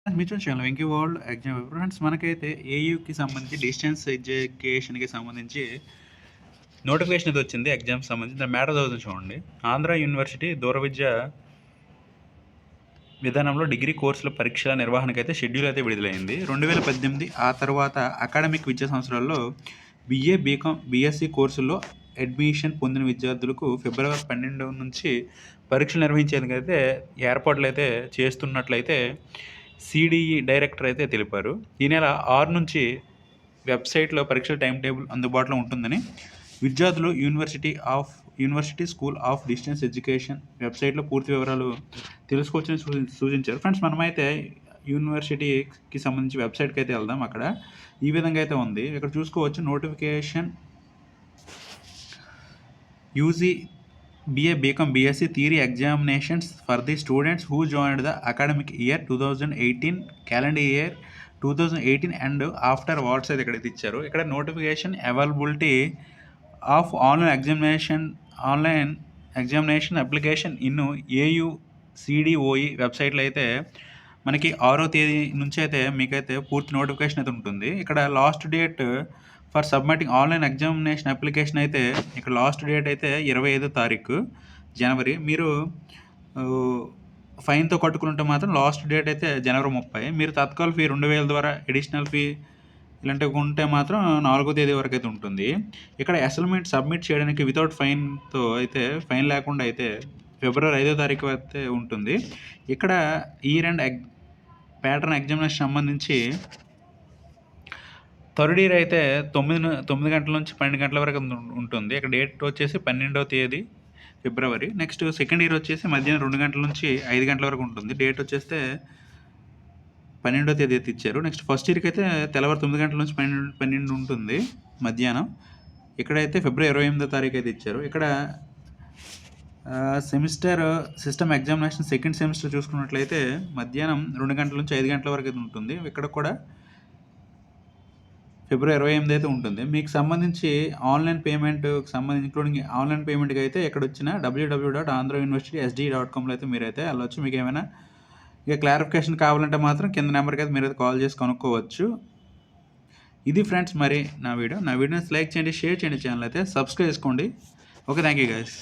Mutual channel Venky world exam paper friends మనకైతే ఏయూకి సంబంధించి distance ఎడ్యుకేషన్కి సంబంధించి నోటిఫికేషన్ అయితే వచ్చింది ఎగ్జామ్కి సంబంధించి దాని మ్యాటర్ చదువుతుంది చూడండి. ఆంధ్ర యూనివర్సిటీ దూర విద్య విధానంలో డిగ్రీ కోర్సుల పరీక్షల నిర్వహణకైతే షెడ్యూల్ అయితే విడుదలైంది 2018. ఆ తర్వాత అకాడమిక్ విద్యా సంవత్సరాల్లో BA బీకామ్ BSc కోర్సుల్లో అడ్మిషన్ పొందిన విద్యార్థులకు ఫిబ్రవరి 12 నుంచి పరీక్షలు నిర్వహించేందుకైతే ఏర్పాట్లు అయితే చేస్తున్నట్లయితే CDE డైరెక్టర్ అయితే తెలిపారు. ఈ నెల 6 నుంచి వెబ్సైట్లో పరీక్షల టైం టేబుల్ అందుబాటులో ఉంటుందని విద్యార్థులు university school of distance education వెబ్సైట్లో పూర్తి వివరాలు తెలుసుకోవచ్చని సూచించారు. ఫ్రెండ్స్ మనమైతే యూనివర్సిటీకి సంబంధించి వెబ్సైట్కి అయితే వెళ్దాం. అక్కడ ఈ విధంగా అయితే ఉంది. ఇక్కడ చూసుకోవచ్చు notification UG BA BCom BSc theory examinations for the students who joined the academic year 2018 calendar year 2018 and after what's అయితే ఇక్కడ ఇచ్చారు. ఇక్కడ notification availability of online examination application in AUCDOE వెబ్సైట్లో అయితే మనకి 6వ తేదీ నుంచి అయితే మీకైతే పూర్తి నోటిఫికేషన్ అయితే ఉంటుంది. ఇక్కడ last date for submitting online examination application అయితే ఇక్కడ లాస్ట్ డేట్ అయితే 25వ తారీఖు జనవరి. మీరు ఫైన్తో కట్టుకుంటే మాత్రం లాస్ట్ డేట్ అయితే జనవరి 30. మీరు తత్కాల్ ఫీ 2000 ద్వారా అడిషనల్ ఫీ ఇలాంటివి ఉంటే మాత్రం 4వ తేదీ వరకు అయితే ఉంటుంది. ఇక్కడ అసైన్మెంట్ సబ్మిట్ చేయడానికి వితౌట్ ఫైన్తో అయితే ఫైన్ లేకుండా అయితే ఫిబ్రవరి 5వ తారీఖు అయితే ఉంటుంది. ఇక్కడ ఇయర్ అండ్ ప్యాటర్న్ ఎగ్జామినేషన్ సంబంధించి థర్డ్ ఇయర్ అయితే 9 గంటల నుంచి 12 గంటల వరకు ఉంటుంది. ఇక్కడ డేట్ వచ్చేసి 12వ తేదీ ఫిబ్రవరి. నెక్స్ట్ సెకండ్ ఇయర్ వచ్చేసి మధ్యాహ్నం 2 గంటల నుంచి 5 గంటల వరకు ఉంటుంది. డేట్ వచ్చేస్తే 12వ తేదీ అయితే ఇచ్చారు. నెక్స్ట్ ఫస్ట్ ఇయర్కి అయితే తెల్లవారు 9 గంటల నుంచి 12 ఉంటుంది మధ్యాహ్నం. ఇక్కడైతే ఫిబ్రవరి 28వ తారీఖు అయితే ఇచ్చారు. ఇక్కడ semester system examination second semester చూసుకున్నట్లయితే మధ్యాహ్నం 2 గంటల నుంచి 5 గంటల వరకు అయితే ఉంటుంది. ఇక్కడ కూడా ఫిబ్రవరి 28 అయితే ఉంటుంది. మీకు సంబంధించి ఆన్లైన్ పేమెంట్కి సంబంధించి ఇంక్లూడింగ్ ఆన్లైన్ పేమెంట్కి అయితే ఎక్కడ వచ్చిన www.andhrauniversitysd.comలో అయితే మీరైతే వెళ్ళవచ్చు. మీకు ఏమైనా ఇక క్లారిఫికేషన్ కావాలంటే మాత్రం కింద నెంబర్కి అయితే మీరైతే కాల్ చేసి కనుక్కోవచ్చు. ఇది ఫ్రెండ్స్ మరి నా వీడియోని లైక్ చేయండి, షేర్ చేయండి, ఛానల్ అయితే సబ్స్క్రైబ్ చేసుకోండి. Okay, thank you guys.